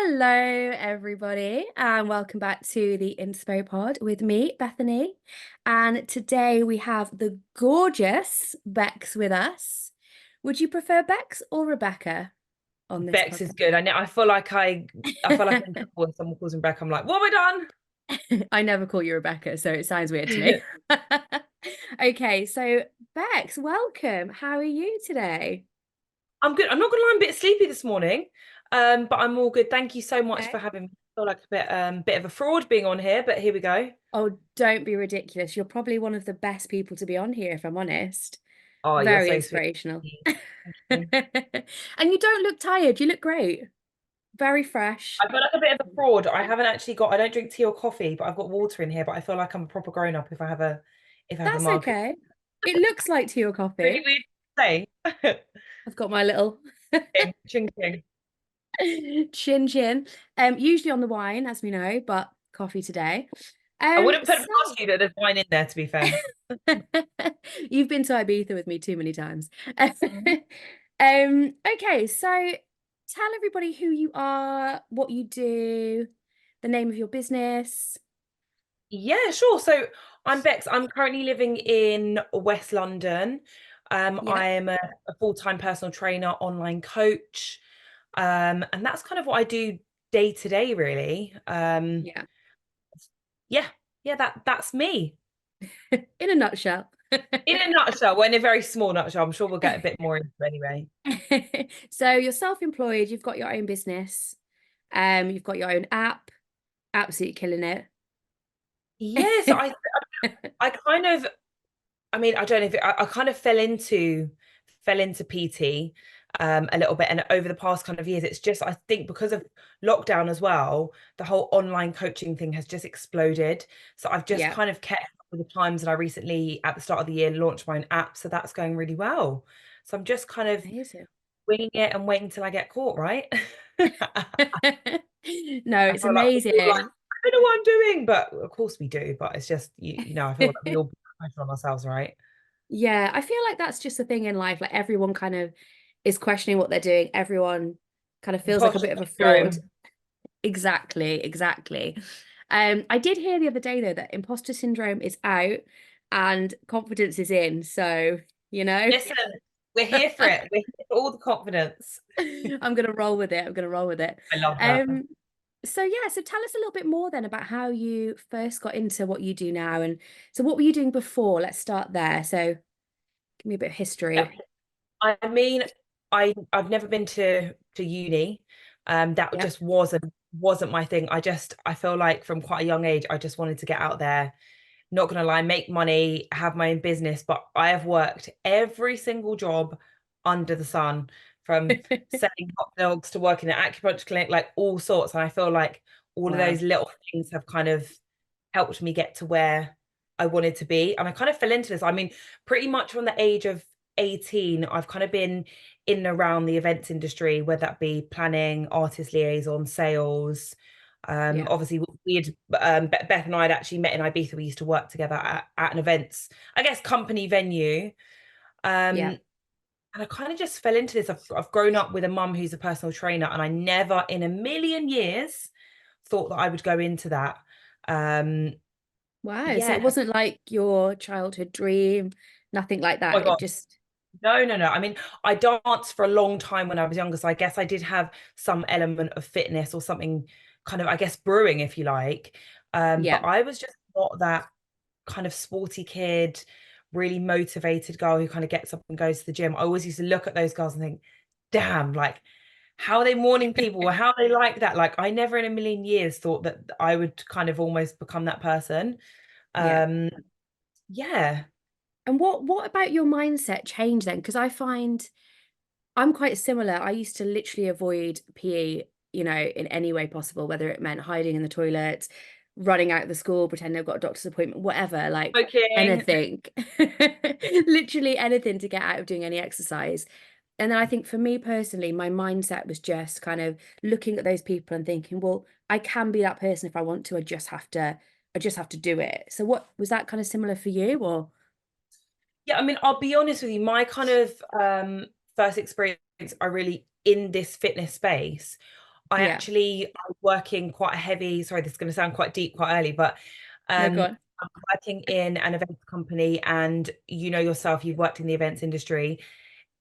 Hello, everybody, and welcome back to the Inspo Pod with me, Bethany. And today we have the gorgeous Bex with us. Would you prefer Bex or Rebecca on this Bex is good. I feel like I feel like podcast? I'm when someone calls me Beck, I'm like, what have I I never call you Rebecca, so it sounds weird to done? me. Okay, so Bex, welcome. How are you today? I'm good. I'm not gonna lie, I'm a bit sleepy this morning. But I'm all good. Thank you so much Okay. for having me. I feel like a bit of a fraud being on here, but here we go. Oh, don't be ridiculous. You're probably one of the best people to be on here, if I'm honest. Oh, you're Very so sweet. inspirational. Thank you. And you don't look tired. You look great. Very fresh. I feel like a bit of a fraud. I don't drink tea or coffee, but I've got water in here, but I feel like I'm a proper grown up if I have a That's mug. okay. It looks like tea or Really coffee. weird to say. I've got my little Ching ching. chin chin. Usually on the wine, as we know, but coffee today. I wouldn't put it So past you that there's wine in there, to be fair. you've been to Ibiza with me too many times. Okay, so tell everybody who you are, what you do, the name of your business. Yeah, sure. So I'm Bex. I'm currently living in West London. Yeah, I am a full-time personal trainer, online coach. And that's kind of what I do day to day, really. yeah. Yeah, yeah, that's me. In a nutshell. In a nutshell, well, in a very small nutshell. I'm sure we'll get a bit more into it anyway. So you're self-employed, you've got your own business, you've got your own app, absolutely killing it. Yeah, so I kind of I mean, I don't know if I kind of fell into PT a little bit, and over the past kind of years, it's just I think because of lockdown as well, the whole online coaching thing has just exploded. So I've just Yeah, kind of kept up with the times, and I recently at the start of the year launched my own app, so that's going really well. So I'm just kind of amazing. winging it and waiting till I get caught, right? No, I it's feel like we're all like, amazing. I don't know what I'm doing, but of course we do. But it's just I feel like we all put pressure on ourselves, right? Yeah, I feel like that's just a thing in life. Like everyone kind of is questioning what they're doing. Everyone kind of feels like a Imposter bit of a fraud. syndrome. Exactly, exactly. I did hear the other day though that imposter syndrome is out and confidence is in. So, you know, Listen, we're here for it. We're here for all the confidence. I'm gonna roll with it. I'm gonna roll with it. I love that. Um, so yeah, so tell us a little bit more then about how you first got into what you do now. And so what were you doing before? Let's start there. So give me a bit of Yeah. history. I mean, I've never been to uni. That Yeah. just wasn't my thing. I feel like from quite a young age, I just wanted to get out there, not gonna lie, make money, have my own business. But I have worked every single job under the sun, from selling hot dogs to working at acupuncture clinic, like all sorts. And I feel like all of Wow. those little things have kind of helped me get to where I wanted to be. And I kind of fell into this. I mean, pretty much from the age of 18, I've kind of been in and around the events industry, whether that be planning, artist liaison, sales. Yeah. Obviously, we had Beth and I had actually met in Ibiza. We used to work together at an events, I guess, company venue. Yeah. Um, and I kind of just fell into this. I've grown up with a mum who's a personal trainer, and I never in a million years thought that I would go into that. Um, Wow. So it yeah. wasn't like your childhood dream, nothing like Oh that. my It God. just, No, no, no. I mean, I danced for a long time when I was younger, so I guess I did have some element of fitness or something kind of, I guess, brewing, if you like. But yeah. I was just not that kind of sporty kid, really motivated girl who kind of gets up and goes to the gym. I always used to look at those girls and think, damn, like, how are they morning people or how are they like that? Like, I never in a million years thought that I would kind of almost become that person. Yeah. Um, yeah. And what about your mindset changed then? Because I find I'm quite similar. I used to literally avoid PE, in any way possible, whether it meant hiding in the toilet, running out of the school, pretending I've got a doctor's appointment, whatever, like Smoking. anything. Literally anything to get out of doing any exercise. And then I think for me personally, my mindset was just kind of looking at those people and thinking, well, I can be that person if I want to. I just have to do it. So what was that kind of similar for you or Yeah, I mean, I'll be honest with you, my kind of first experience are really in this fitness space. Yeah. I was working quite a heavy, sorry, this is going to sound quite deep quite early, but No, go on. I'm working in an events company, and you know yourself, you've worked in the events industry.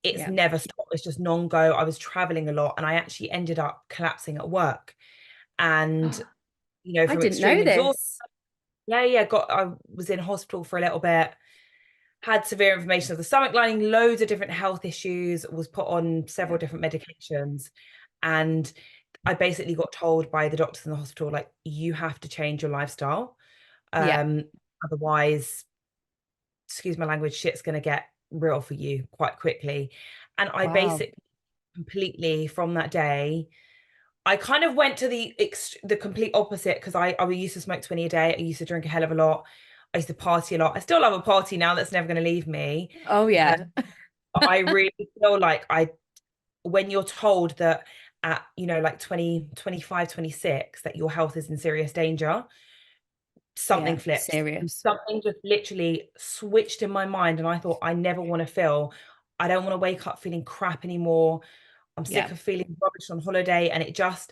It's Yeah. never stopped. It's just non-go. I was traveling a lot, and I actually ended up collapsing at work. And, I from didn't extreme know exhaustion, this. yeah, I was in hospital for a little bit, had severe inflammation of the stomach lining, loads of different health issues, was put on several Yeah. different medications. And I basically got told by the doctors in the hospital, like, you have to change your lifestyle. Yeah. Um, Otherwise, excuse my language, shit's going to get real for you quite quickly. And I Wow. basically completely from that day, I kind of went to the complete opposite, because I used to smoke 20 a day. I used to drink a hell of a lot. I used to party a lot. I still love a party now. That's never going to leave me. Oh Uh, yeah. but I really feel like when you're told that at, like 20, 25, 26, that your health is in serious danger, something Yeah. flips. And Serious. something just literally switched in my mind. And I thought, I never want to feel, I don't want to wake up feeling crap anymore. I'm sick Yeah. of feeling rubbish on holiday. And it just,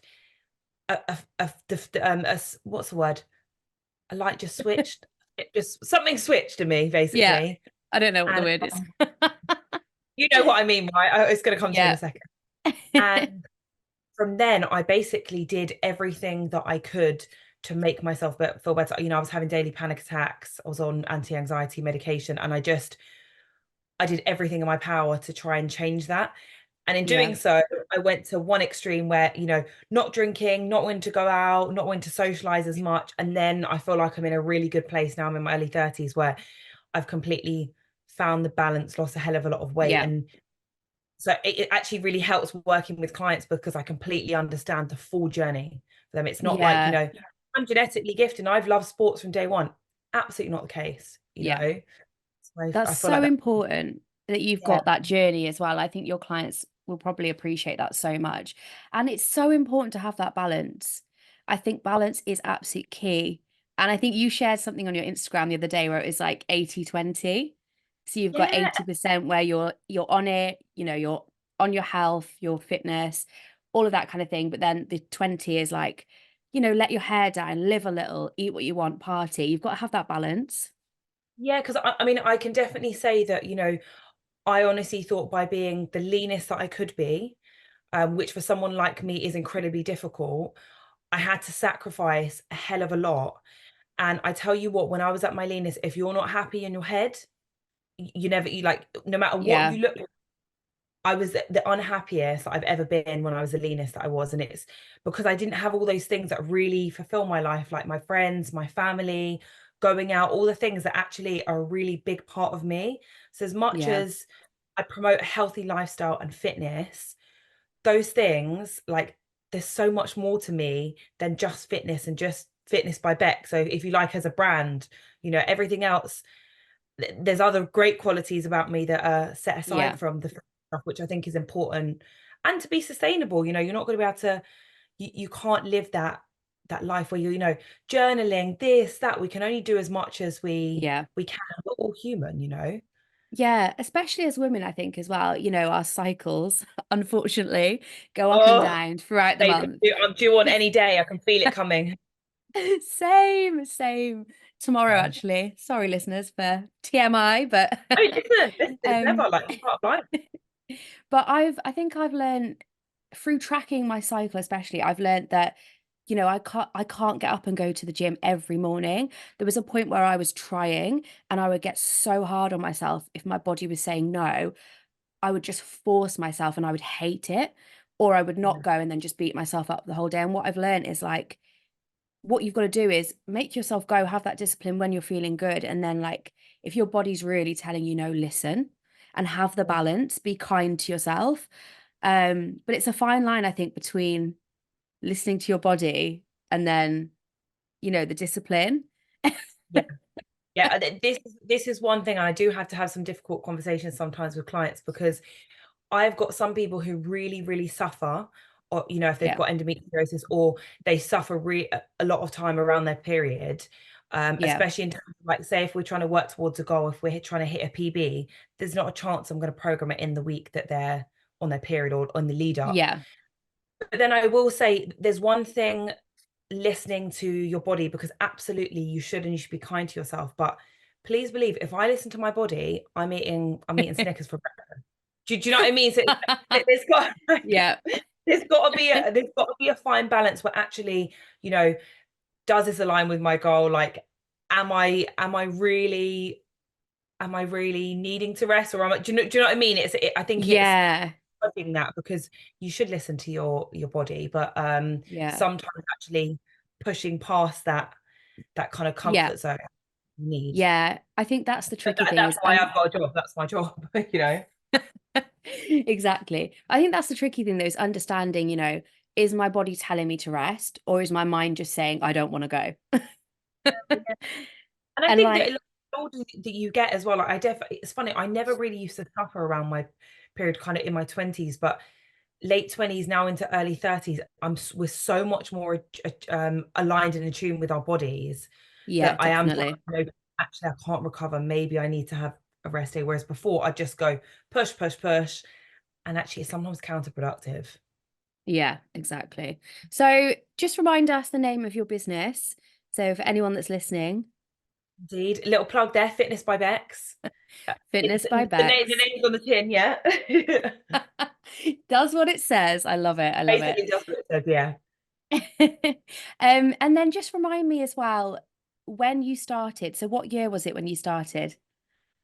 what's the word? A light just switched. It just, something switched in me, Yeah. basically. I don't know what the And word is. you know what I mean, right? It's going to come to me in a Yeah. second. And from then, I basically did everything that I could to make myself feel better. I was having daily panic attacks. I was on anti-anxiety medication, and I did everything in my power to try and change that. And in Yeah. doing so, I went to one extreme where, not drinking, not wanting to go out, not wanting to socialize as much. And then I feel like I'm in a really good place now. I'm in my early 30s, where I've completely found the balance, lost a hell of a lot of weight. Yeah. And so it actually really helps working with clients, because I completely understand the full journey for them. It's not like, Yeah. I'm genetically gifted and I've loved sports from day one. Absolutely not the case, Yeah. So That's I feel like so that. important that you've Yeah. got that journey as well. I think your clients will probably appreciate that so much. And it's so important to have that balance. I think balance is absolute key. And I think you shared something on your Instagram the other day where it was like 80-20. So you've got Yeah. 80% where you're on it, you're on your health, your fitness, all of that kind of thing. But then the 20 is like, let your hair down, live a little, eat what you want, party. You've got to have that balance. Yeah, because I mean, I can definitely say that, I honestly thought, by being the leanest that I could be, which for someone like me is incredibly difficult, I had to sacrifice a hell of a lot. And I tell you what, when I was at my leanest, if you're not happy in your head, you like, no matter what Yeah. you look, I was the unhappiest that I've ever been when I was the leanest that I was. And it's because I didn't have all those things that really fulfill my life, like my friends, my family, going out, all the things that actually are a really big part of me. So as much Yeah. as I promote a healthy lifestyle and fitness, those things, like, there's so much more to me than just fitness and just Fitness by Bex. So if you like, as a brand, everything else, there's other great qualities about me that are set aside Yeah. from the stuff, which I think is important, and to be sustainable. You're not going to be able to, you can't live that life where journaling, this, that. We can only do as much as we Yeah. we can. We're all human. Yeah, especially as women, I think as well, our cycles, unfortunately, go up and Oh, down throughout the babe, month. I'm due on any day. I can feel it coming. Same, same. Tomorrow, Yeah. actually. Sorry, listeners, for TMI, but Oh, listen, it's um, never like part of life. but I think I've learned through tracking my cycle, especially, I've learned that, I can't get up and go to the gym every morning. There was a point where I was trying and I would get so hard on myself if my body was saying no. I would just force myself and I would hate it, or I would Yeah. not go and then just beat myself up the whole day. And what I've learned is like, what you've got to do is make yourself go, have that discipline when you're feeling good. And then, like, if your body's really telling you no, listen and have the balance, be kind to yourself. But it's a fine line, I think, between listening to your body and then, the discipline. Yeah. Yeah, this is one thing I do have to have some difficult conversations sometimes with clients, because I've got some people who really, really suffer, or if they've Yeah. got endometriosis, or they suffer a lot of time around their period, Yeah. especially in terms of, like, say, if we're trying to work towards a goal, if we're trying to hit a PB, there's not a chance I'm going to program it in the week that they're on their period or on the lead up. Yeah. But then I will say there's one thing, listening to your body, because absolutely you should, and you should be kind to yourself. But please believe, if I listen to my body, I'm eating Snickers for breakfast. Do you know what I mean? So there's got like, Yeah. there's got to be a fine balance where actually, you know, does this align with my goal? Like, am I really needing to rest, or do you know what I mean? I think it's Yeah. judging that, because you should listen to your body, but Yeah. sometimes actually pushing past that kind of Yeah. comfort zone you need. Yeah. I think that's the But tricky thing that's is why I've got a job. That's my job, you know. exactly. I think that's the tricky thing though, is understanding, is my body telling me to rest or is my mind just saying I don't want to go? Yeah. And I And think that like, the older that you get as well, like it's funny, I never really used to suffer around my period kind of in my 20s, but late 20s now into early 30s, we're so much more aligned and in tune with our bodies, that yeah, I am definitely. actually I can't recover, maybe I need to have a rest day, whereas before I'd just go push push push, and actually it's sometimes counterproductive. Yeah, exactly. So just remind us the name of your business. So for anyone that's listening, Indeed, a little plug there, Fitness by Bex. It's Fitness by the Bex. name's on the tin, yeah. Does what it says. I love it. I love it. Basically just what it says, yeah. And then just remind me as well when you started. So what year was it when you started?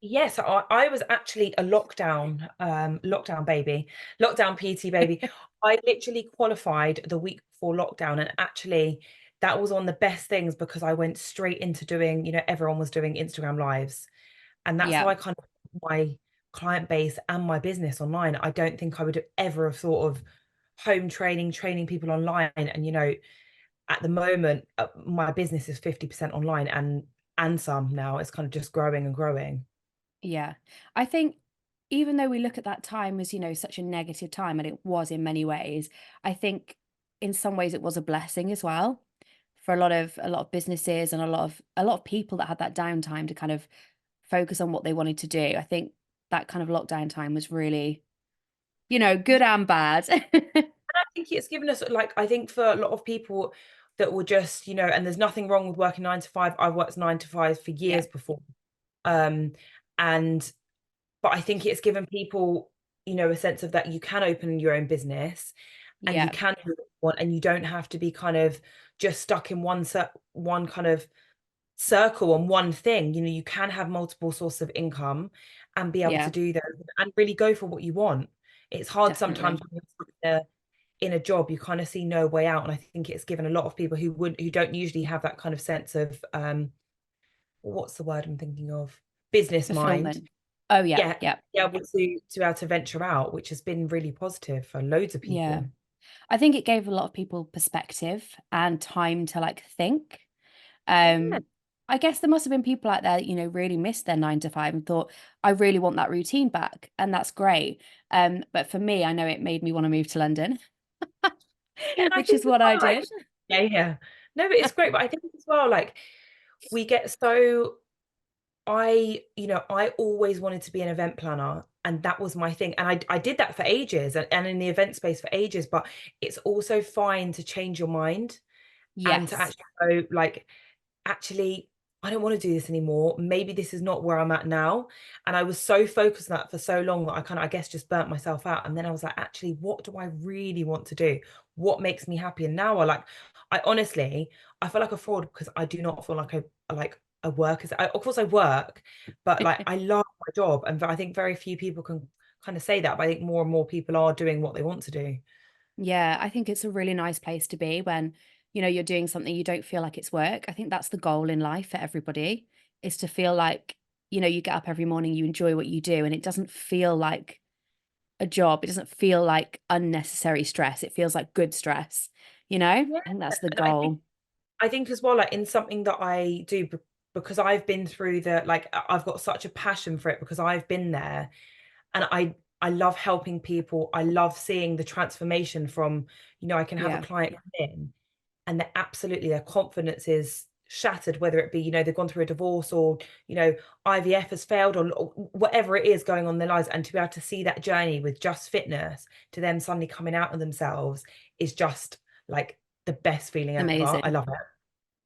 Yes, I was actually a lockdown baby, lockdown PT baby. I literally qualified the week before lockdown, and actually that was one of the best things, because I went straight into doing, everyone was doing Instagram lives, and that's how Yeah, I kind of my client base and my business online. I don't think I would ever have thought of home training people online, and at the moment, my business is 50% online, and some now. It's kind of just growing and growing. yeah. I think even though we look at that time as, such a negative time, and it was in many ways, I think in some ways it was a blessing as well for a lot of businesses and a lot of people that had that downtime to kind of focus on what they wanted to do. I think that kind of lockdown time was really, good and bad. I think it's given us, like, I think for a lot of people that will just, and there's nothing wrong with working 9 to 5. I've worked 9 to 5 for Yeah, years before. Um, and but I think it's given people, a sense of that you can open your own business, and you yeah, can do what you want, and you don't have to be kind of just stuck in one kind of circle on one thing. You can have multiple sources of income and be able to yeah, do those and really go for what you want. It's hard sometimes definitely. when you're in a job, you kind of see no way out. And I think it's given a lot of people who don't usually have that kind of sense of what's the word I'm thinking of? Business mind. Fulfillment. Oh yeah, Yeah, yeah, be able to be able to venture out, which has been really positive for loads of yeah. people. I think it gave a lot of people perspective and time to like think. Yeah. Um, I guess there must have been people out there that, really missed their 9 to 5 and thought, I really want that routine back. And that's great. But for me, I know it made me want to move to London, Yeah, and I which think is as what I well, like, did. yeah, yeah. No, but it's great. But I think as well, like, we get so I always wanted to be an event planner, and that was my thing. And I did that for ages, and in the event space for ages, but it's also fine to change your mind and to Yes. actually go, like, actually, I don't want to do this anymore. Maybe this is not where I'm at now. And I was so focused on that for so long that I kind of, I guess, just burnt myself out. And then I was like, actually, what do I really want to do? What makes me happy? And now I honestly, I feel like a fraud, because I do not feel like I work of course I work, but like I love my job. And I think very few people can kind of say that, but I think more and more people are doing what they want to do. Yeah, I think it's a really nice place to be when, you're doing something you don't feel like it's work. I think that's the goal in life for everybody is to feel like, you get up every morning, you enjoy what you do, and it doesn't feel like a job. It doesn't feel like unnecessary stress. It feels like good stress, I Yeah. think that's the And goal. I think as well, like in something that I do, because I've been through I've got such a passion for it, because I've been there, and I love helping people. I love seeing the transformation from, I can have a Yeah. client come in, and they're absolutely, their confidence is shattered, whether it be, they've gone through a divorce, or, IVF has failed, or whatever it is going on in their lives. And to be able to see that journey with just fitness to them suddenly coming out of themselves is just like the best feeling ever. I Amazing. love it.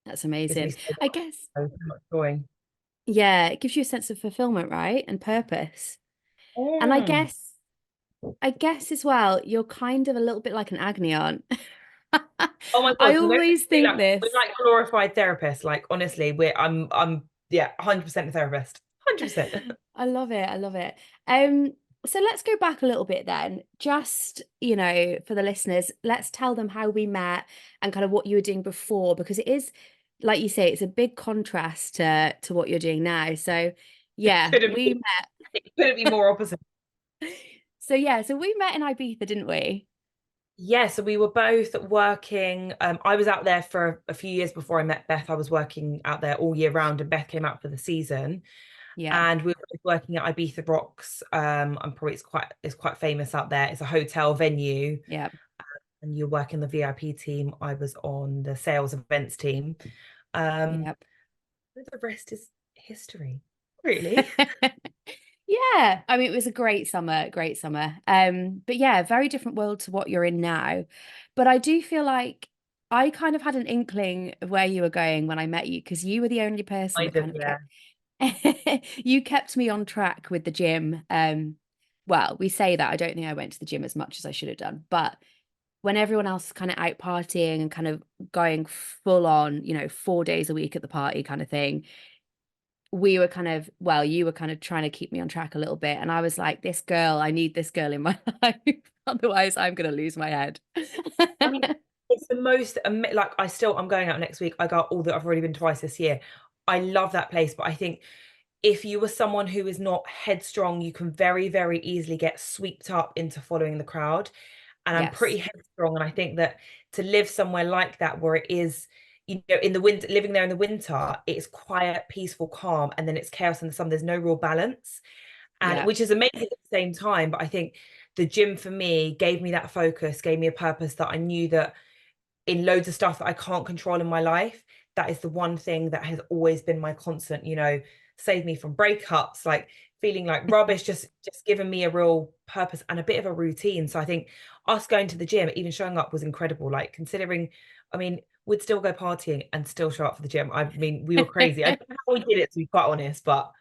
That's Gives me amazing. I guess, so much joy. yeah, it gives you a sense of fulfillment, right? And purpose. And Mm. I guess as well, you're kind of a little bit like an agony aunt. Oh my I God, always think we're this. like glorified therapists. Like honestly, I'm yeah, 100% a therapist. 100%. I love it. I love it. So let's go back a little bit then. Just, for the listeners, let's tell them how we met and kind of what you were doing before, because it is, like you say, it's a big contrast to what you're doing now. So yeah, Couldn't we be, it couldn't be more opposite. met. So yeah, so we met in Ibiza, didn't we? Yeah, so we were both working. I was out there for a few years before I met Beth. I was working out there all year round, and Beth came out for the season. Yeah, And we were both working at Ibiza Rocks. I'm probably it's quite famous out there. It's a hotel venue, yeah, and you work in the VIP team. I was on the sales events team. Um, yeah. the rest is history, really. Yeah, I mean, it was a great summer, great summer. But yeah, very different world to what you're in now. But I do feel like I kind of had an inkling of where you were going when I met you, because you were the only person that Kind of, kind of yeah. kept you kept me on track with the gym. Well, we say that I don't think I went to the gym as much as I should have done, but when everyone else is kind of out partying and kind of going full on, 4 days a week at the party kind of thing, we were kind of, well, you were kind of trying to keep me on track a little bit. And I was like, this girl, I need this girl in my life. Otherwise, I'm going to lose my head. I mean, it's the most like I'm going out next week. I got all that I've already been twice this year. I love that place, but I think if you were someone who is not headstrong, you can very, very easily get swept up into following the crowd. And I'm pretty Yes. headstrong, and I think that to live somewhere like that, where it is, in the winter, living there in the winter, it's quiet, peaceful, calm, and then it's chaos in the summer. There's no real balance, and Yeah. which is amazing at the same time. But I think the gym for me gave me that focus, gave me a purpose, that I knew that in loads of stuff that I can't control in my life, that is the one thing that has always been my constant, saved me from breakups, like feeling like rubbish, just giving me a real purpose and a bit of a routine. So I think us going to the gym, even showing up, was incredible. Like considering, I mean, we'd still go partying and still show up for the gym. I mean, we were crazy. I don't know how we did it, to be quite honest, but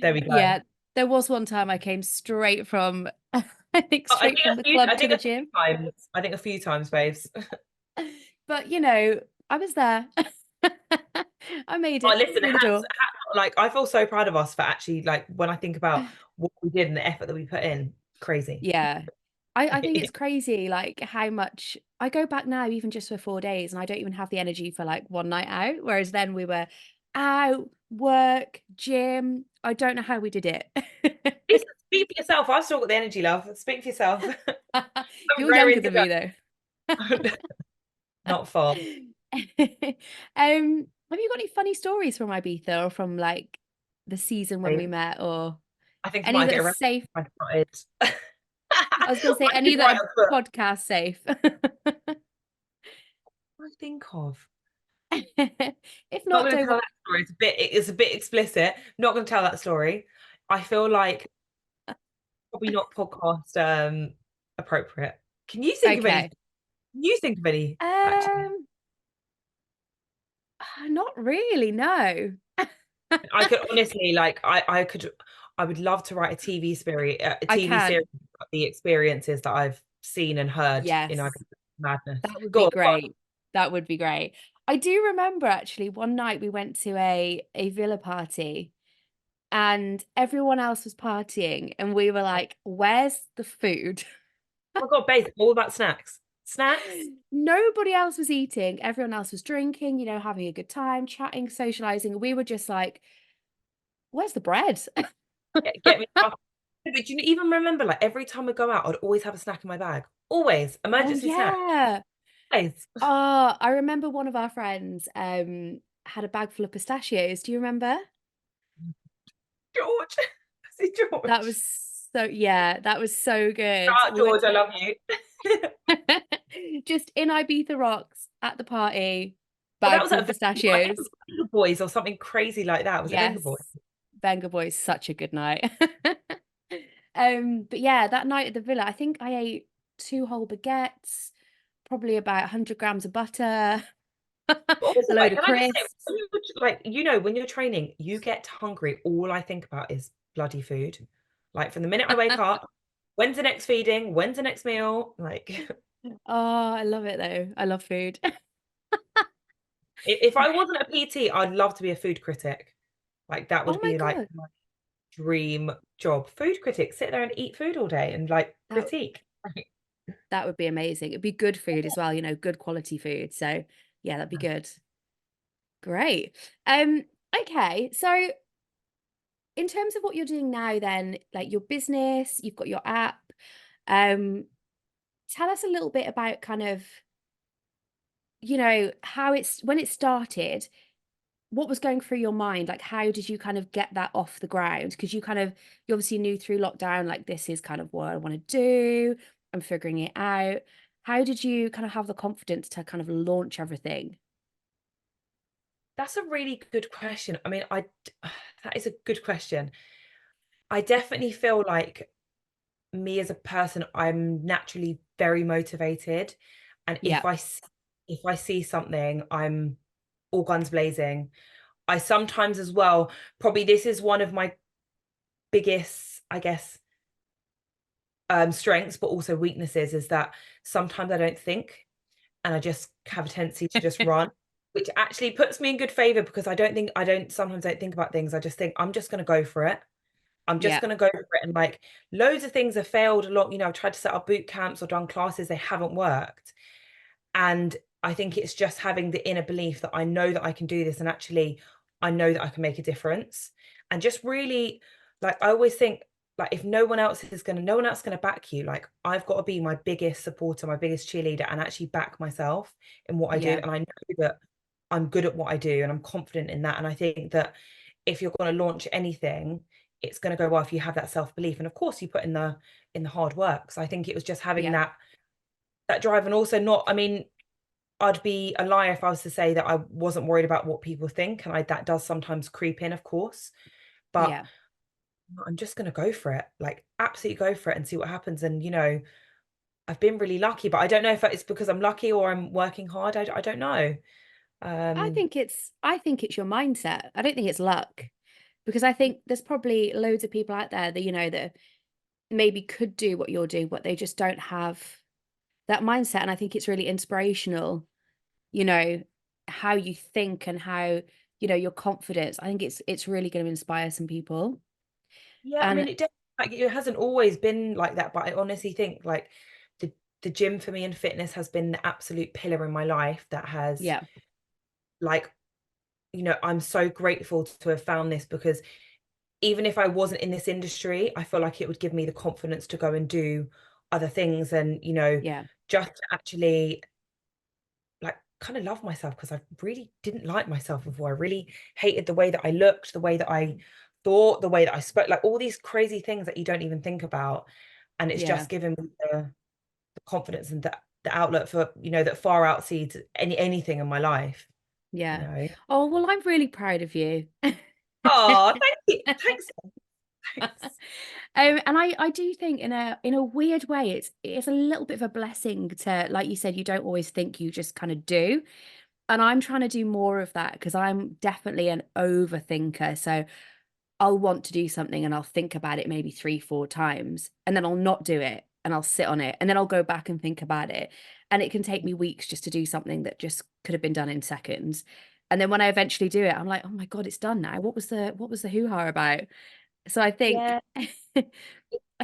there we go. Yeah. There was one time I came straight from, I think straight from the I club to think the a few gym. times. I think a few times, babes. But, I was there. I made Oh, it listen, through the door. like I feel so proud of us for actually, like, when I think about what we did and the effort that we put in, crazy. Yeah. I think it's crazy, like how much I go back now, even just for 4 days, and I don't even have the energy for like one night out. Whereas then we were out, work, gym. I don't know how we did it. Listen, speak for yourself. I've still got the energy, love. Speak for yourself. I'm You're younger raring to than me though. go. Not far. Have you got any funny stories from Ibiza or from like the season when we Babe. met, or I think I any might that get are around safe? if I started. I was going to say I any could that write are a book. podcast safe. What do I think of? If Not not, going to don't tell worry. that story. It's a bit explicit. Not going to tell that story. I feel like probably not podcast appropriate. Can you think of any? Okay. Can you think of any actually? Um, not really, no. I could honestly, like, I would love to write a I TV series can. of the experiences that I've seen and heard in our Yes, madness. that would Go be on, go on. great. That would be great. I do remember actually one night we went to a villa party and everyone else was partying and we were like, "Where's the food?" Oh my God, babe, all about snacks. Snacks? Nobody else was eating. Everyone else was drinking, having a good time, chatting, socializing. We were just like, "Where's the bread?" Get me up. But do you even remember, like, every time I go out, I'd always have a snack in my bag. Always. Oh Emergency snack. yeah. Always. Oh, I remember one of our friends had a bag full of pistachios. Do you remember? George. I see That George. was yeah, that was so good. Shout out, We went George, I to love you. just in Ibiza Rocks at the party. Well, that Bag was full at of I think it pistachios. was Venga Boys or something crazy like that. Was it Venga Boys? Yes. Venga Boys, such a good night. But yeah, that night at the villa, I think I ate two whole baguettes, probably about 100 grams of butter, But a also, load like, of can I just say, crisps. when like, when you're training, you get hungry. All I think about is bloody food. Like, from the minute I wake up, when's the next feeding? When's the next meal? Like, Oh, I love it though. I love food. if I wasn't a PT, I'd love to be a food critic. Like, that Oh would my be like God. my dream job. Food critic, sit there and eat food all day and like That critique. that would be amazing. It'd be good food as well, good quality food. So yeah, that'd be good. Great. Um, okay. So in terms of what you're doing now then, like your business, you've got your app. Um, tell us a little bit about kind of, how it's when it started, what was going through your mind? Like how did you kind of get that off the ground? Because you obviously knew through lockdown, like this is kind of what I want to do. I'm figuring it out. How did you kind of have the confidence to kind of launch everything? That's a really good question. I mean, that is a good question. I definitely feel like me as a person, I'm naturally very motivated. And Yeah. if I see something, I'm all guns blazing. I sometimes as well, probably this is one of my biggest, I guess, strengths, but also weaknesses is that sometimes I don't think and I just have a tendency to just run, which actually puts me in good favor because I don't sometimes don't think about things. I just think I'm just going to go for it. I'm just Yeah. going to go for it. And like loads of things have failed a lot. I've tried to set up boot camps or done classes, they haven't worked. And I think it's just having the inner belief that I know that I can do this. And actually, I know that I can make a difference. And just really, like, I always think, like, if no one else is going to back you, like, I've got to be my biggest supporter, my biggest cheerleader, and actually back myself in what I do. Yeah. And I know that I'm good at what I do and I'm confident in that. And I think that if you're going to launch anything, it's going to go well if you have that self-belief. And of course, you put in the hard work. So I think it was just having Yeah. that drive and also not, I mean, I'd be a liar if I was to say that I wasn't worried about what people think, and that does sometimes creep in, of course. But Yeah. I'm just going to go for it, like absolutely go for it and see what happens. And I've been really lucky, but I don't know if it's because I'm lucky or I'm working hard. I don't know. Um, I think it's your mindset. I don't think it's luck. Because I think there's probably loads of people out there that that maybe could do what you're doing, but they just don't have that mindset. And I think it's really inspirational, you know, how you think and how, your confidence. I think it's really going to inspire some people. yeah, I mean, And it hasn't always been like that, but I honestly think like the the gym for me and fitness has been the absolute pillar in my life that has yeah, like I'm so grateful to have found this because even if I wasn't in this industry, I feel like it would give me the confidence to go and do other things and, yeah, just to actually like kind of love myself because I really didn't like myself before. I really hated the way that I looked, the way that I thought, the way that I spoke, like all these crazy things that you don't even think about. And it's yeah, just given me the confidence and the outlet for, that far outseeds anything in my life, you yeah. know. Oh, well, I'm really proud of you. Oh, thank you. Thanks. Thanks. And I do think in a weird way, it's a little bit of a blessing to, like you said, you don't always think, you just kind of do. And I'm trying to do more of that because I'm definitely an overthinker. So I'll want to do something and I'll think about it maybe 3, 4 times, and then I'll not do it and I'll sit on it and then I'll go back and think about it. And it can take me weeks just to do something that just could have been done in seconds. And then when I eventually do it, I'm like, oh my God, it's done now. What was the hoo-ha about? So I think Yeah. I think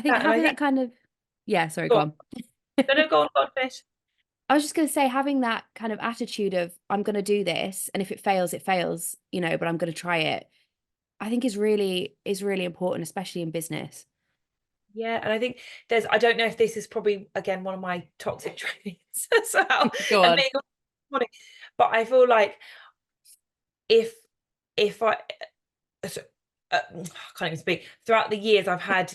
That, and I having think that kind of yeah, sorry, go go on. on. No, no, go on, go on, finish. I was just going to say having that kind of attitude of I'm going to do this and if it fails it fails, but I'm going to try it. I think is really important, especially in business. Yeah, and I think I don't know if this is probably again one of my toxic traits as well, Go and on. maybe funny, but I feel like if if I, so, I can't even speak. Throughout the years, I've had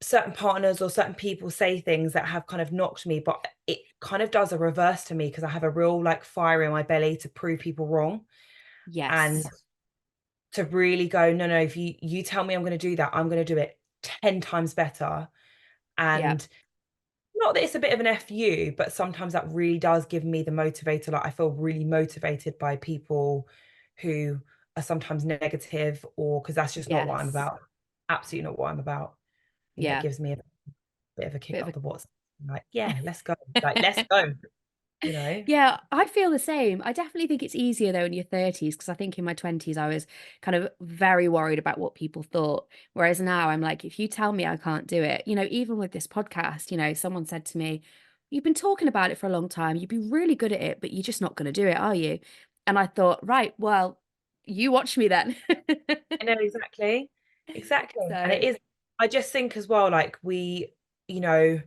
certain partners or certain people say things that have kind of knocked me, but it kind of does a reverse to me because I have a real like fire in my belly to prove people wrong and Yes. to really go, no, no, if you tell me I'm going to do that, I'm going to do it 10 times better. Yeah. And not that it's a bit of an FU, but sometimes that really does give me the motivator. Like I feel really motivated by people who are sometimes negative, or because that's just not what I'm Yes. about. Absolutely not what I'm about. It Yeah. gives me a bit of a kick Bit of up a the what's like, yeah, let's go. Like, let's go, you know? Yeah, I feel the same. I definitely think it's easier though in your 30s because I think in my 20s I was kind of very worried about what people thought. Whereas now I'm like, if you tell me I can't do it, even with this podcast, someone said to me, "You've been talking about it for a long time. You'd be really good at it, but you're just not going to do it, are you?" And I thought, right, well, you watch me then. I know exactly. Exactly. And it So, is, I just think as well, like you know,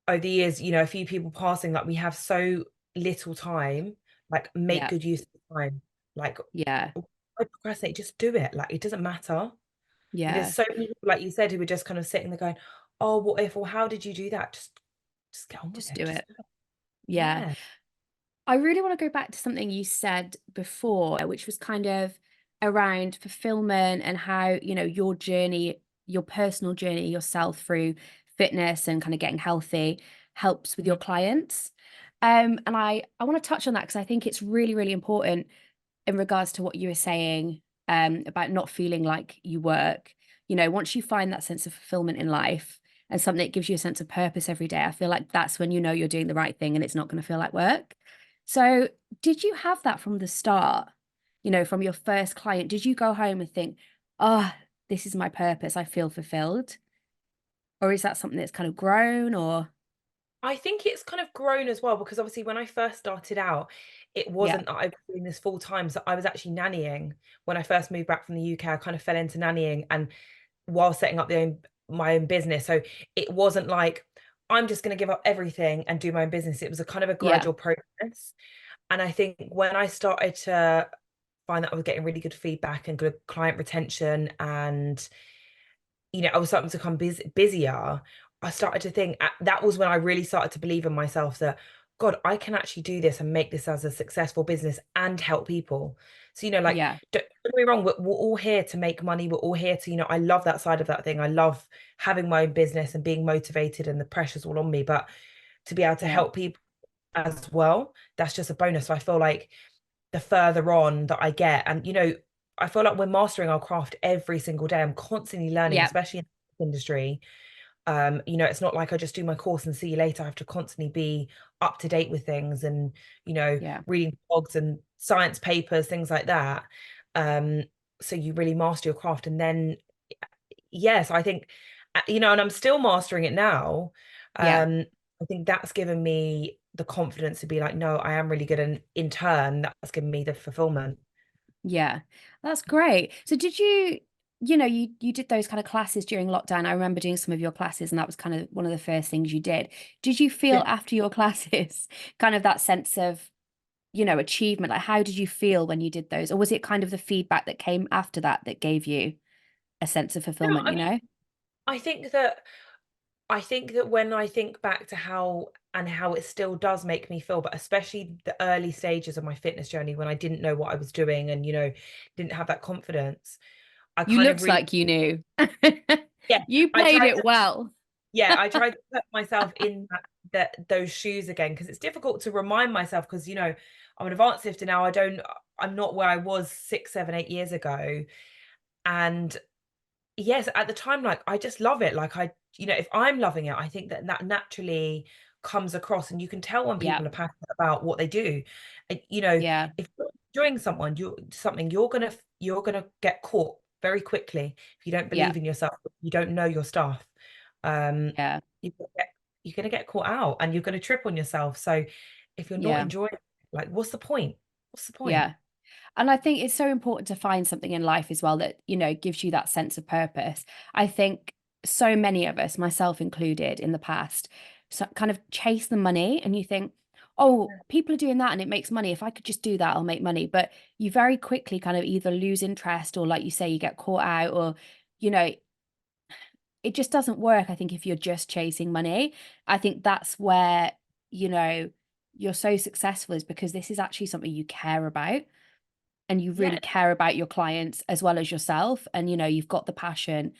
over the years, a few people passing, like we have so little time, like make yeah, good use of the time. Like yeah, I procrastinate, just do it. Like it doesn't matter. There's yeah, so many people, like you said, who were just kind of sitting there going, "Oh, what if?" or "How did you do that?" Just get on with just it. do Just it. do it. Yeah. Yeah. I really want to go back to something you said before, which was kind of around fulfillment and how, your journey, your personal journey yourself through fitness and kind of getting healthy helps with your Mhm. clients. And I want to touch on that because I think it's really, really important in regards to what you were saying about not feeling like you work. Once you find that sense of fulfillment in life and something that gives you a sense of purpose every day, I feel like that's when you know you're doing the right thing and it's not going to feel like work. So, did you have that from the start? From your first client, did you go home and think, oh, this is my purpose, I feel fulfilled? Or is that something that's kind of grown or, I think it's kind of grown as well because obviously when I first started out, it yeah, wasn't that I was doing this full time. So I was actually nannying when I first moved back from the UK. I kind of fell into nannying and while setting up my own business. So it wasn't like I'm just going to give up everything and do my own business. It was a kind of a yeah, gradual process. And I think when I started to find that I was getting really good feedback and good client retention and I was starting to become busier, I started to think that was when I really started to believe in myself that, God, I can actually do this and make this as a successful business and help people. So, like, yeah, don't get me wrong, we're all here to make money. We're all here to, I love that side of that thing. I love having my own business and being motivated and the pressure's all on me. But to be able to yeah, help people as well, that's just a bonus. So I feel like the further on that I get. And, I feel like we're mastering our craft every single day. I'm constantly learning, yeah, especially in the industry. It's not like I just do my course and see you later. I have to constantly be up to date with things and, yeah, reading blogs and science papers, things like that. Um, so you really master your craft. And then, yes, I think, and I'm still mastering it now. yeah. I think that's given me the confidence to be like, no, I am really good. And in turn, that's given me the fulfillment. Yeah, that's great. So did you did those kind of classes during lockdown. I remember doing some of your classes and that was kind of one of the first things you did. Did you feel Yeah. after your classes kind of that sense of, achievement? Like how did you feel when you did those? Or was it kind of the feedback that came after that that gave you a sense of No, fulfillment, I mean, I think that I think that when I think back to how it still does make me feel, but especially the early stages of my fitness journey when I didn't know what I was doing and, didn't have that confidence, I You kind of looked really, like you knew. yeah, You I played tried it to, well. yeah, I tried to put myself in those shoes again because it's difficult to remind myself because, I'm an advanced lifter now. I'm not where I was 6, 7, 8 years ago. And yes, at the time, like I just love it. Like if I'm loving it, I think that that naturally comes across, and you can tell when Yeah, people are passionate about what they do. And, yeah, if you're enjoying something, you're gonna get caught very quickly if you don't yeah, believe in yourself, if you don't know your stuff. Um, yeah, you're gonna get, you're gonna get caught out, and you're gonna trip on yourself. So if you're not yeah, enjoying it, like, what's the point? What's the point? yeah. And I think it's so important to find something in life as well that, gives you that sense of purpose. I think so many of us, myself included, in the past, so kind of chase the money and you think, oh, people are doing that and it makes money. If I could just do that, I'll make money. But you very quickly kind of either lose interest or, like you say, you get caught out or, you know, it just doesn't work, I think, if you're just chasing money. I think that's where, you know, you're so successful is because this is actually something you care about and you really Yeah. care about your clients as well as yourself. And, you've got the passion,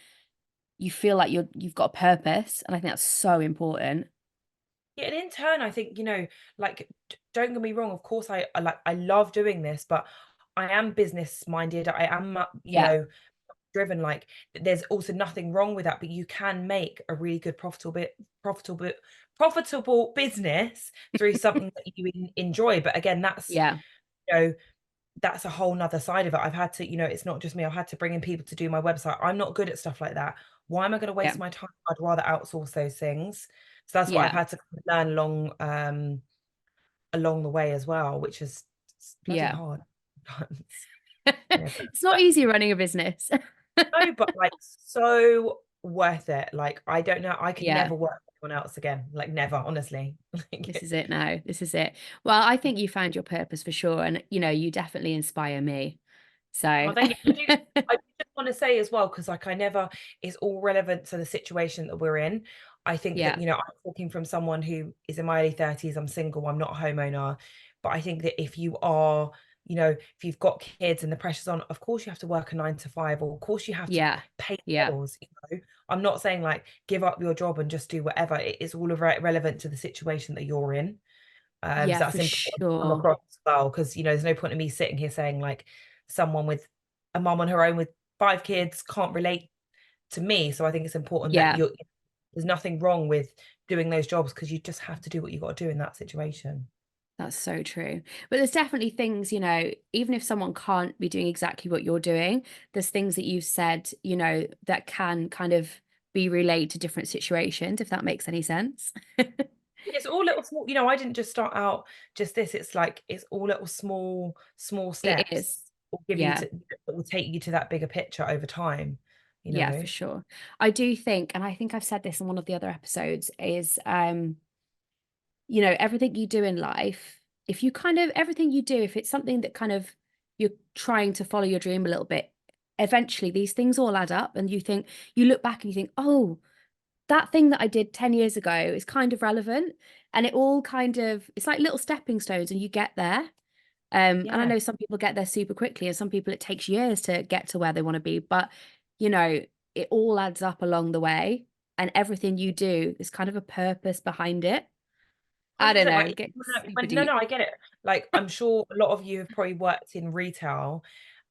you feel like you've got a purpose. And I think that's so important. Yeah, and in turn, I think, like, don't get me wrong, of course, I love doing this, but I am business minded. I am, Yeah. driven. Like, there's also nothing wrong with that, but you can make a really good profitable, profitable business through something that you enjoy. But again, Yeah. you know, that's a whole nother side of it. I've had to, it's not just me. I've had to bring in people to do my website. I'm not good at stuff like that. Why am I going to Yeah. waste my time? I'd rather outsource those things. So that's what I've Yeah. had to learn along the way as well, which is bloody Yeah. hard sometimes. Yeah, It's not easy running a business. no, but like so worth it. Like, I don't know, I could Yeah. never work with anyone else again. Like, never, honestly. This Like, is it now. This is it. Well, I think you found your purpose for sure. And, you definitely inspire me. oh, So, thank you. I do just want to say as well, because like I never, it's all relevant to the situation that we're in. I think that, yeah. I'm talking from someone who is in my early 30s, I'm single, I'm not a homeowner. But I think that if you are, if you've got kids and the pressure's on, of course you have to work a 9 to 5, or of course you have to Yeah. pay Yeah. bills. I'm not saying like give up your job and just do whatever. It's all relevant to the situation that you're in. Yeah, So for that's important to come sure. across as well, because there's no point in me sitting here saying like someone with a mom on her own with 5 kids can't relate to me. So I think it's important that Yeah. there's nothing wrong with doing those jobs, because you just have to do what you got to do in that situation. That's so true. But there's definitely things, even if someone can't be doing exactly what you're doing, there's things that you've said, that can kind of be relayed to different situations, if that makes any sense. It's all little small, I didn't just start out just this. It's like it's all little small It steps is. will give you Yeah. to that will take you to that bigger picture over time, you Yeah, for know. sure. I do think, and I think I've said this in one of the other episodes, is everything you do in life, if you kind of everything you do, if it's something that kind of you're trying to follow your dream a little bit, eventually these things all add up and you look back and you think, oh, that thing that I did 10 years ago is kind of relevant. And it all kind of, it's like little stepping stones and you get there. And I Yeah. know some people get there super quickly and some people it takes years to get to where they want to be. But, you know, it all adds up along the way. And everything you do is kind of a purpose behind it. I don't 100%. know, Like, get super no, deep. I get it. Like, I'm sure a lot of you have probably worked in retail,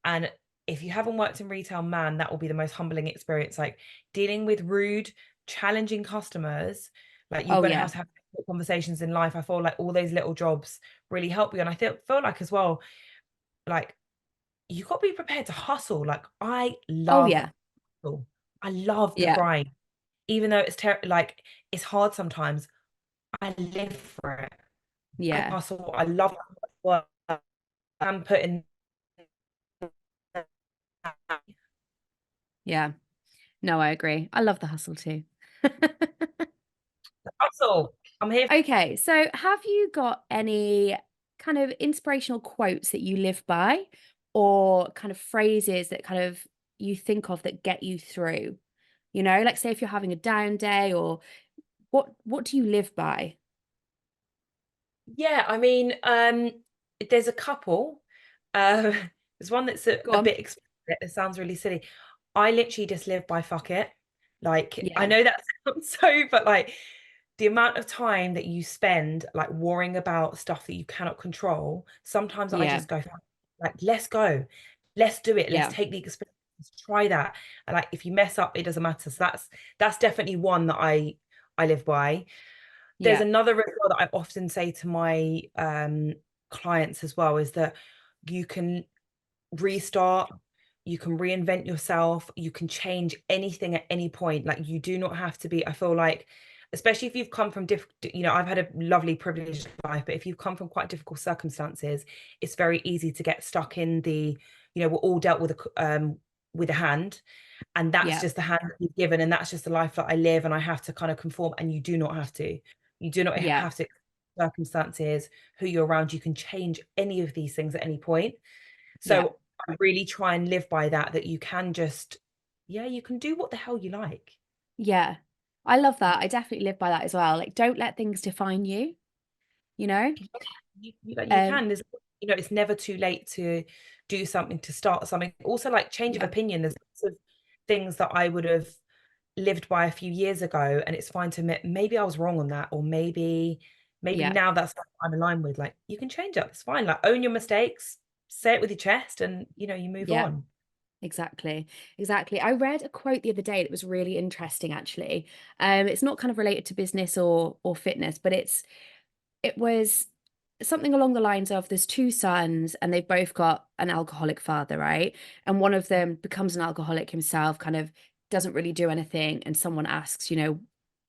and if you haven't worked in retail, man, that will be the most humbling experience. Like, dealing with rude, challenging customers, like you're Oh going to yeah. have difficult conversations in life. I feel like all those little jobs really help you, and I feel like as well, like you got to be prepared to hustle. Like, I Oh love yeah. hustle. I love the Yeah. grind, even though like it's hard sometimes. I live for it. I Yeah. hustle. I love work. I'm putting Yeah. No, I agree. I love the hustle too. hustle. I'm here. Okay, so have you got any kind of inspirational quotes that you live by or kind of phrases that kind of you think of that get you through? Like say if you're having a down day or what do you live by? Yeah, I mean, there's a couple. Uh, there's one that's Go a on. bit explicit. It sounds really silly. I literally just live by fuck it. Like, I Yeah. know that sounds so, but like the amount of time that you spend like worrying about stuff that you cannot control, sometimes I Yeah. just go, like, let's go. Let's do it. Let's Yeah. take the experience. Let's try that. And like if you mess up, it doesn't matter. So that's definitely one that I live by. There's Yeah. another as well that I often say to my clients as well, is that you can restart, you can reinvent yourself, you can change anything at any point. Like, you do not have to be, I feel like, especially if you've come from I've had a lovely privileged life, but if you've come from quite difficult circumstances, it's very easy to get stuck in we're all dealt with a hand, and that's Yeah. just the hand that you've given, and that's just the life that I live, and I have to kind of conform. And you do not have to. You do not Yeah. have to. Circumstances, who you're around, you can change any of these things at any point. Yeah. So I really try and live by that, that you can just, yeah, you can do what the hell you like. Yeah. I love that. I definitely live by that as well. Like, don't let things define you, you know? You Um, can. There's, it's never too late to do something, to start something. Also, like change of yeah, opinion. There's lots of things that I would have lived by a few years ago, and it's fine to admit maybe I was wrong on that, or maybe yeah, now that's what I'm aligned with. Like you can change it. It's fine. Like own your mistakes, say it with your chest, and you move yeah, on. exactly. Exactly. I read a quote the other day that was really interesting, actually. It's not kind of related to business or fitness, but it was something along the lines of there's two sons and they've both got an alcoholic father, right? And one of them becomes an alcoholic himself, kind of doesn't really do anything. And someone asks,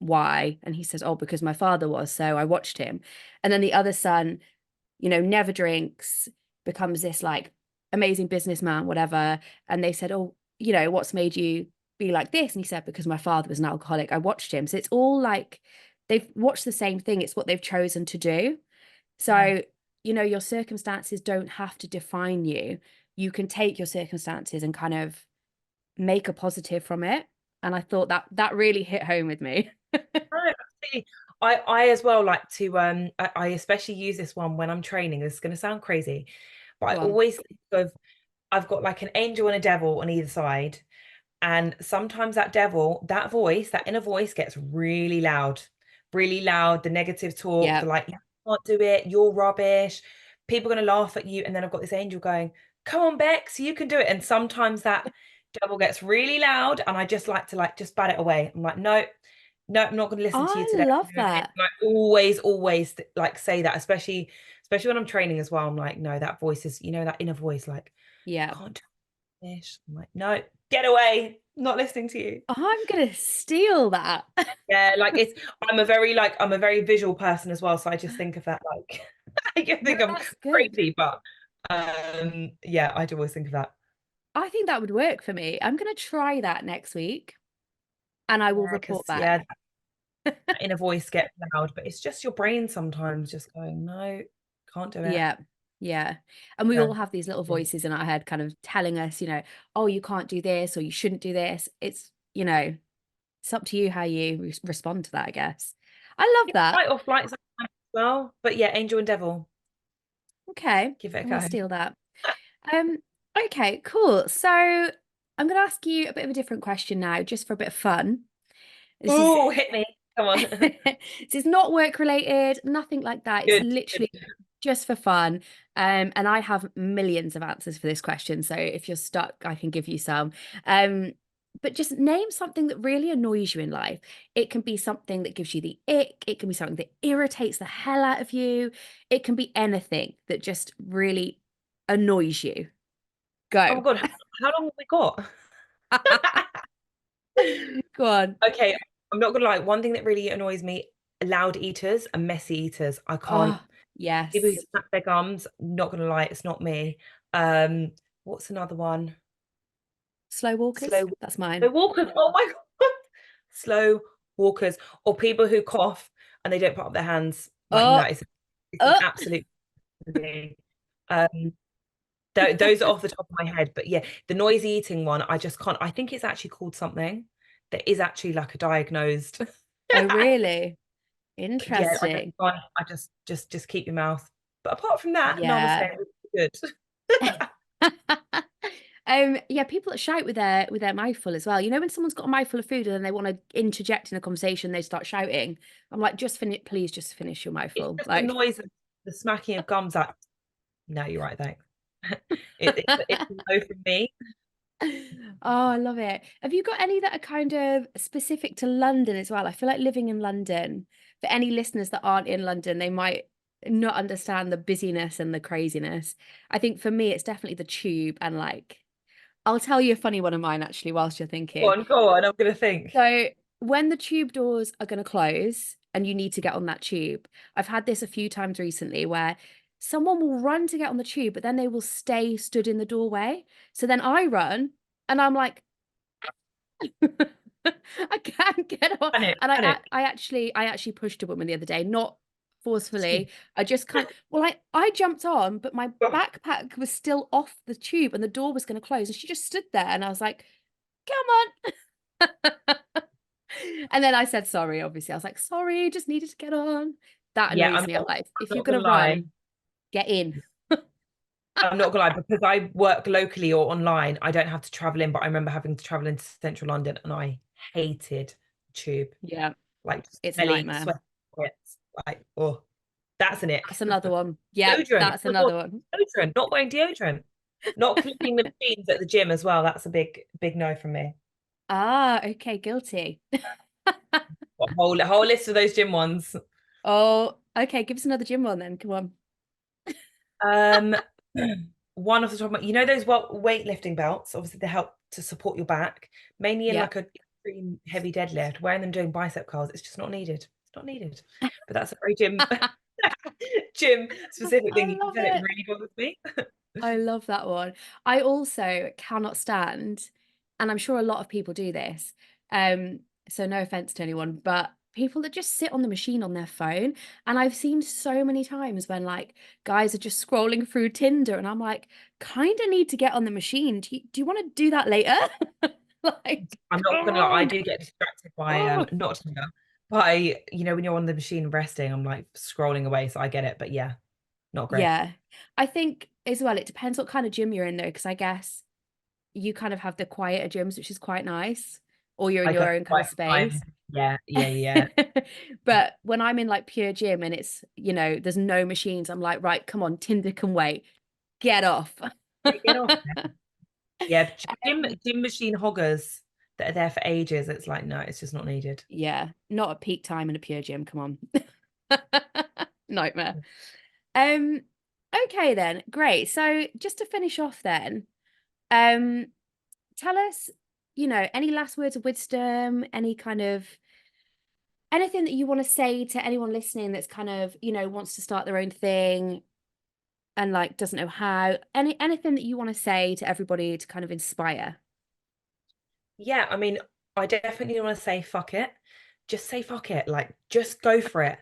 why? And he says, oh, because my father was, so I watched him. And then the other son, never drinks, becomes this like amazing businessman, whatever. And they said, oh, what's made you be like this? And he said, because my father was an alcoholic. I watched him. So it's all like they've watched the same thing. It's what they've chosen to do. Yeah. So, your circumstances don't have to define you. You can take your circumstances and kind of make a positive from it. And I thought that really hit home with me. Right, absolutely. I as well like to I especially use this one when I'm training. This is going to sound crazy, but I Go on. always think of I've got like an angel and a devil on either side. And sometimes that devil, that voice, that inner voice gets really loud, really loud. The negative talk, the Yeah. like, you can't do it, you're rubbish. People are going to laugh at you. And then I've got this angel going, come on, Bex, you can do it. And sometimes that devil gets really loud. And I just like to like just bat it away. I'm like, no, no, I'm not going to listen to you I today. love No. And that. I always like say that, especially when I'm training as well. I'm like, no, that voice is, that inner voice, like, Yeah. can't do this. I'm like, no, get away. Not listening to you. I'm gonna steal that. Yeah, like I'm a very visual person as well, so I just think of that like I just No, think I'm that's good. crazy, but yeah, I do always think of that. I think that would work for me. I'm gonna try that next week and I will Yeah, report because yeah, back. that inner voice gets loud, but it's just your brain sometimes just going, no, can't do it. Yeah. Yeah. And we Yeah. all have these little voices in our head kind of telling us, oh, you can't do this or you shouldn't do this. It's up to you how you respond to that, I guess. I love Yeah, that. fight or flight sometimes as well. But yeah, Angel and Devil, Okay. give it a I will go. steal that. Um, okay, cool. So I'm gonna ask you a bit of a different question now, just for a bit of fun. This is Oh, hit me. Come on. this is not work related, nothing like that. It's Good, good. literally just for fun. And I have millions of answers for this question. So if you're stuck, I can give you some. Um, but just name something that really annoys you in life. It can be something that gives you the ick, it can be something that irritates the hell out of you. It can be anything that just really annoys you. Oh Go. my God, how long have we got? Go on. Okay, I'm not gonna lie. One thing that really annoys me, loud eaters and messy eaters. I can't. Oh, People who yes. snap their gums, not gonna lie, it's not me. Um, what's another one? Slow walkers. Slow, That's slow mine. walkers. Oh my God. Slow walkers, or people who cough and they don't put up their hands. Like, no, Oh, it's an oh. absolute thing. Um, those are off the top of my head. But yeah, the noisy eating one, I just can't. I think it's actually called something that is actually like a diagnosed. Oh, really? Yeah, I just Interesting. can't. I just keep your mouth. But apart from that, namaste. Yeah. Good. Yeah, people that shout with their mouthful as well. When someone's got a mouthful of food and then they want to interject in a conversation, they start shouting. I'm like, just finish, please just finish your It's mouthful. just the Like, noise of the smacking of gums. Like, no, you're right. Thanks. It's a no from me. oh, I love it. Have you got any that are kind of specific to London as well? I feel like living in London, for any listeners that aren't in London, they might not understand the busyness and the craziness. I think for me, it's definitely the tube and like, I'll tell you a funny one of mine actually whilst you're thinking. Go on. I'm gonna think. So when the tube doors are going to close and you need to get on that tube, I've had this a few times recently where someone will run to get on the tube, but then they will stay stood in the doorway. So then I run and I'm like, I can't get on. Panic, And panic. I actually pushed a woman the other day, not forcefully. I just kind well, I jumped on, but my backpack was still off the tube and the door was going to close. And she just stood there and I was like, come on. And then I said sorry, obviously. I was like, sorry, just needed to get on. That Yeah, annoys me. I'm like, I'm if you're not gonna gonna lie. run, get in. I'm not gonna lie, because I work locally or online, I don't have to travel in, but I remember having to travel into central London and I hated tube. Yeah, Like it's a smelly, nightmare. sweaty bits. Like, oh, that's an ick. That's another one. Yeah, Deodorant. that's Oh my God, another one. deodorant. Not wearing deodorant. Not cleaning the machines at the gym as well. That's a big no from me. Ah, okay, guilty. Got a whole list of those gym ones. Oh, okay, give us another gym one then. Come on. Um, one off the top of my, you know those weightlifting belts? Obviously, they help to support your back, mainly in Yeah. like a extreme heavy deadlift. Wearing them doing bicep curls, it's just not needed. It's not needed. But that's a very gym specific I thing. You can love tell it it. really bothers me. I love that one. I also cannot stand, and I'm sure a lot of people do this. Um, so no offense to anyone, but people that just sit on the machine on their phone. And I've seen so many times when like guys are just scrolling through Tinder, and I'm like, kind of need to get on the machine. Do you want to do that later? Like, I'm not come gonna lie, I on. do get distracted by Oh. not Tinder, by when you're on the machine resting, I'm like scrolling away, so I get it. But yeah, not great. Yeah. I think as well, it depends what kind of gym you're in though, because I guess you kind of have the quieter gyms, which is quite nice, or you're in I go your own kind of quite space. time. Yeah. But when I'm in like pure gym and it's, there's no machines, I'm like, right, come on, Tinder can wait. Get off. Yeah, get off. Yeah, gym Um, gym machine hoggers that are there for ages. It's like, no, it's just not needed. yeah, not at peak time in a pure gym. Come on. Nightmare. Um, okay then, great. So just to finish off then, um, tell us, any last words of wisdom, any kind of anything that you want to say to anyone listening that's kind of, wants to start their own thing and like doesn't know how. Anything that you want to say to everybody to kind of inspire. Yeah, I mean, I definitely want to say fuck it. Just say fuck it. Like, just go for it.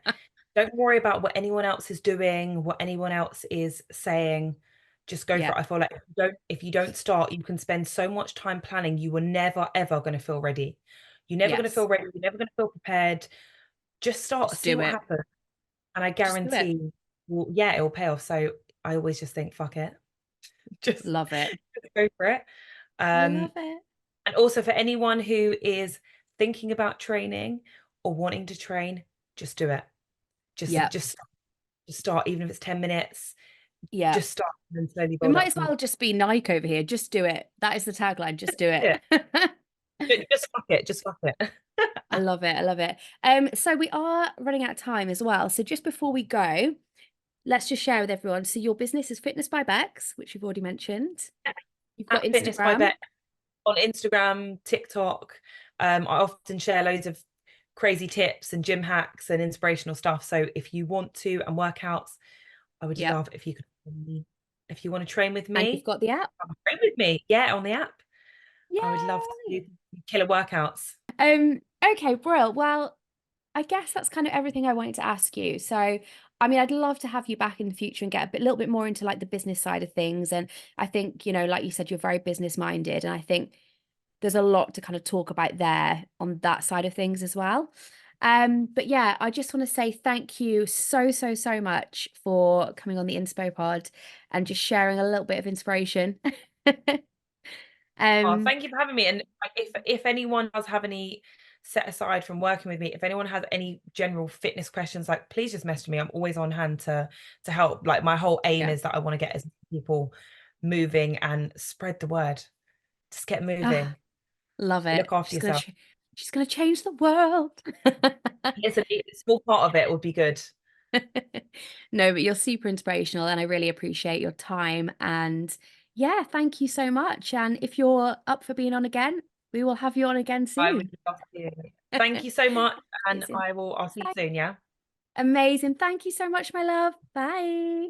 Don't worry about what anyone else is doing, what anyone else is saying. Just go for Yeah. it. I feel like if you don't start, you can spend so much time planning. You were never ever going to feel ready. You're never going to feel Yes. ready. You're never going to feel prepared. Just start, Just see do what it. happens. And I Just do it. guarantee, well, yeah, it will pay off. So I always just think, fuck it. Just, Love it. just go for it. I Um, love it. and also for anyone who is thinking about training or wanting to train, just do it. Just Yeah. just just start, even if it's 10 minutes. Yeah. Just start and then slowly We build might up as from well just be Nike over here. Just do it. That is the tagline. Just do it. it. Just fuck it. Just fuck it. I love it. I love it. So we are running out of time as well. So just before we go, let's just share with everyone. So your business is Fitness by Bex, which you've already mentioned. You've got At Fitness by Instagram. Bet on Instagram, TikTok. I often share loads of crazy tips and gym hacks and inspirational stuff. So if you want to and workouts, I would Yep. love if you could. If you want to train with And you've me, got the app. come train with me. Yeah, on the app. I would love to Yay. do killer workouts. Okay, Brill. Well, I guess that's kind of everything I wanted to ask you. So, I mean, I'd love to have you back in the future and get a little bit more into like the business side of things. And I think, like you said, you're very business minded. And I think there's a lot to kind of talk about there on that side of things as well. But yeah, I just want to say thank you so, so, so much for coming on the Inspo Pod and just sharing a little bit of inspiration. Oh, Um, thank you for having me. And if anyone does have any set aside from working with me, if anyone has any general fitness questions, like please just message me. I'm always on hand to help. Like my whole aim yeah. is that I want to get as many people moving and spread the word. Just get Ah, moving. love it. Look after yourself. She's gonna change the world. It's a small part of it would be good. No, but you're super inspirational and I really appreciate your time. And yeah, thank you so much. And if you're up for being on again, we will have you on again I would soon. love to. Thank you so much. And Amazing. I'll see you soon, yeah? Amazing. Thank you so much, my love. Bye.